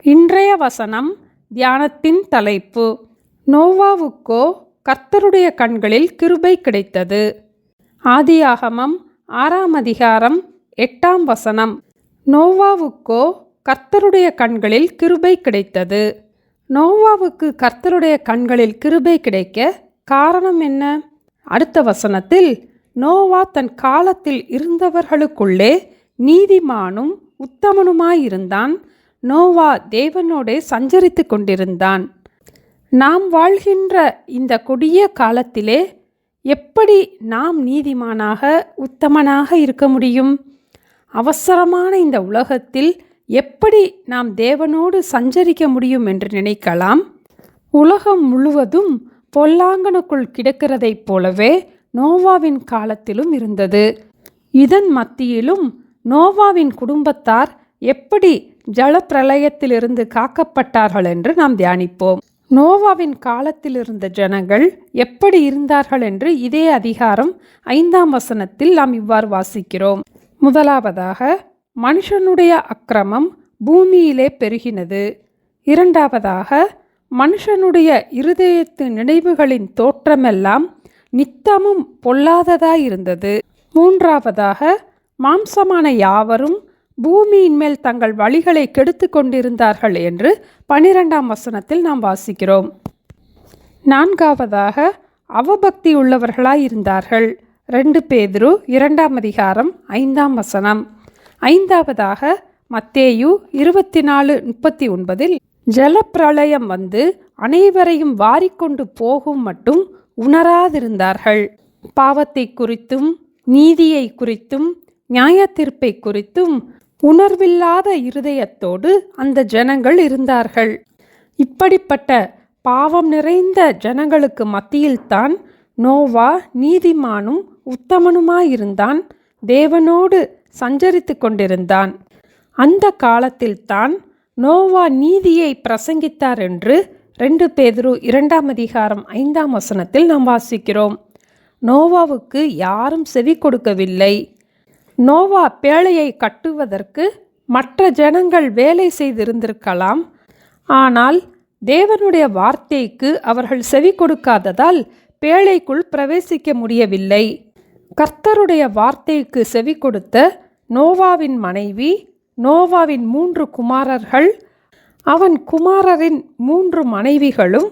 இன்றைய வசனம் தியானத்தின் தலைப்பு: நோவாவுக்கோ கர்த்தருடைய கண்களில் கிருபை கிடைத்தது. ஆதியாகமம் 6ஆம் அதிகாரம் 8ஆம் வசனம். நோவாவுக்கோ கர்த்தருடைய கண்களில் கிருபை கிடைத்தது. நோவாவுக்கு கர்த்தருடைய கண்களில் கிருபை கிடைக்க காரணம் என்ன? அடுத்த வசனத்தில், நோவா தன் காலத்தில் இருந்தவர்களுக்குள்ளே நீதிமானும் உத்தமனுமாயிருந்தான். நோவா தேவனோடே சஞ்சரித்து கொண்டிருந்தான். நாம் வாழ்கின்ற இந்த கொடிய காலத்திலே எப்படி நாம் நீதிமானாக உத்தமனாக இருக்க முடியும்? அவசரமான இந்த உலகத்தில் எப்படி நாம் தேவனோடு சஞ்சரிக்க முடியும் என்று நினைக்கலாம். உலகம் முழுவதும் பொல்லாங்கனுக்குள் கிடக்கிறதைப் போலவே நோவாவின் காலத்திலும் இருந்தது. இதன் மத்தியிலும் நோவாவின் குடும்பத்தார் எப்படி ஜலப்பிரளயத்திலிருந்து காக்கப்பட்டார்கள் என்று நாம் தியானிப்போம். நோவாவின் காலத்தில் இருந்த ஜனங்கள் எப்படி இருந்தார்கள் என்று இதே அதிகாரம் 5ஆம் வசனத்தில் நாம் இவ்வாறு வாசிக்கிறோம். முதலாவதாக, மனுஷனுடைய அக்கிரமம் பூமியிலே பெருகினது. இரண்டாவதாக, மனுஷனுடைய இருதயத்து நினைவுகளின் தோற்றமெல்லாம் நித்தமும் பொல்லாததாயிருந்தது. மூன்றாவதாக, மாம்சமான யாவரும் பூமியின் மேல் தங்கள் வழிகளை கெடுத்து கொண்டிருந்தார்கள் என்று 12ஆம் வசனத்தில் நாம் வாசிக்கிறோம். நான்காவதாக, அவபக்தி உள்ளவர்களாயிருந்தார்கள். 2 பேதுரு 2ஆம் அதிகாரம் 5ஆம் வசனம். ஐந்தாவதாக, மத்தேயு 24:39 ஜலப்பிரளயம் வந்து அனைவரையும் வாரிக்கொண்டு போகும் மட்டும் உணராதிருந்தார்கள். பாவத்தை குறித்தும் நீதியை குறித்தும் நியாயத்தீர்ப்பை குறித்தும் உணர்வில்லாத இருதயத்தோடு அந்த ஜனங்கள் இருந்தார்கள். இப்படிப்பட்ட பாவம் நிறைந்த ஜனங்களுக்கு மத்தியில்தான் நோவா நீதிமானும் உத்தமனுமாயிருந்தான். தேவனோடு சஞ்சரித்து கொண்டிருந்தான். அந்த காலத்தில்தான் நோவா நீதியை பிரசங்கித்தார் என்று 2 பேதுரு 2ஆம் அதிகாரம் 5ஆம் வசனத்தில் நாம் வாசிக்கிறோம். நோவாவுக்கு யாரும் செவி கொடுக்கவில்லை. நோவா பேழையை கட்டுவதற்கு மற்ற ஜனங்கள் வேலை செய்திருந்திருக்கலாம். ஆனால் தேவனுடைய வார்த்தைக்கு அவர்கள் செவி கொடுக்காததால் பேழைக்குள் பிரவேசிக்க முடியவில்லை. கர்த்தருடைய வார்த்தைக்கு செவி கொடுத்த நோவாவின் மனைவி, நோவாவின் 3 குமாரர்கள், அவன் குமாரரின் 3 மனைவிகளும்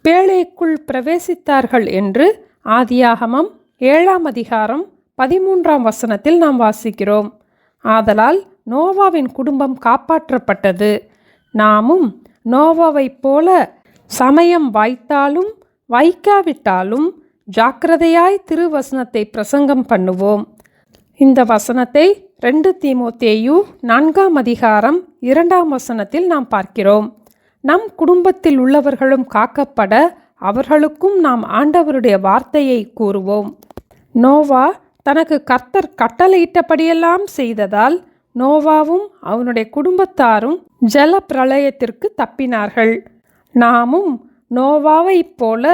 பேழைக்குள் பிரவேசித்தார்கள் என்று ஆதியாகமம் 7ஆம் அதிகாரம் 13ஆம் வசனத்தில் நாம் வாசிக்கிறோம். ஆதலால் நோவாவின் குடும்பம் காப்பாற்றப்பட்டது. நாமும் நோவாவைப் போல சமயம் வாய்த்தாலும் வைக்காவிட்டாலும் ஜாக்கிரதையாய் திருவசனத்தை பிரசங்கம் பண்ணுவோம். இந்த வசனத்தை 2 தீமோத்தேயு 4ஆம் அதிகாரம் 2ஆம் வசனத்தில் நாம் பார்க்கிறோம். நம் குடும்பத்தில் உள்ளவர்களும் காக்கப்பட அவர்களுக்கும் நாம் ஆண்டவருடைய வார்த்தையை கூறுவோம். நோவா தனக்கு கர்த்தர் கட்டளையிட்டபடியெல்லாம் செய்ததால் நோவாவும் அவனுடைய குடும்பத்தாரும் ஜல பிரளயத்திற்கு தப்பினார்கள். நாமும் நோவாவைப் போல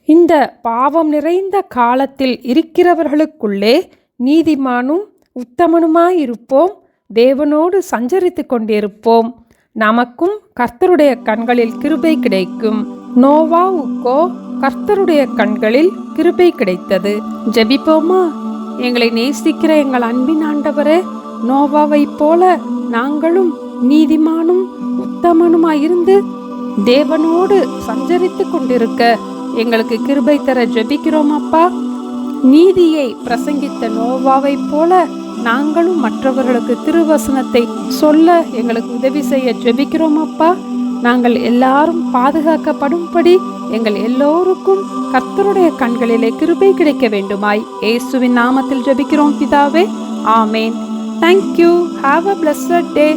இந்த பாவம் நிறைந்த காலத்தில் இருக்கிறவர்களுக்குள்ளே நீதிமானும் உத்தமனுமாயிருப்போம். தேவனோடு சஞ்சரித்து கொண்டிருப்போம். நமக்கும் கர்த்தருடைய கண்களில் கிருபை கிடைக்கும். நோவாவுக்கோ கர்த்தருடைய கண்களில் கிருபை கிடைத்தது. ஜெபிப்போமா? எங்களை நேசிக்கிற எங்கள் அன்பின் ஆண்டவரே, நோவாவைப் போல நாங்களும் நீதிமானும் உத்தமனுமாயிருந்து தேவனோடு சஞ்சரித்து கொண்டிருக்க எங்களுக்கு கிருபை தர ஜெபிக்கிறோம் அப்பா. நீதியை பிரசங்கித்த நோவாவைப் போல நாங்களும் மற்றவர்களுக்கு திருவசனத்தை சொல்ல எங்களுக்கு உதவி செய்ய ஜெபிக்கிறோம் அப்பா. நாங்கள் எல்லாரும் பாதுகாக்கப்படும்படி எங்கள் எல்லோருக்கும் கர்த்தருடைய கண்களிலே கிருபை கிடைக்க வேண்டுமாய் இயேசுவின் நாமத்தில் ஜெபிக்கிறோம் பிதாவே. ஆமேன். Thank you. Have a blessed day.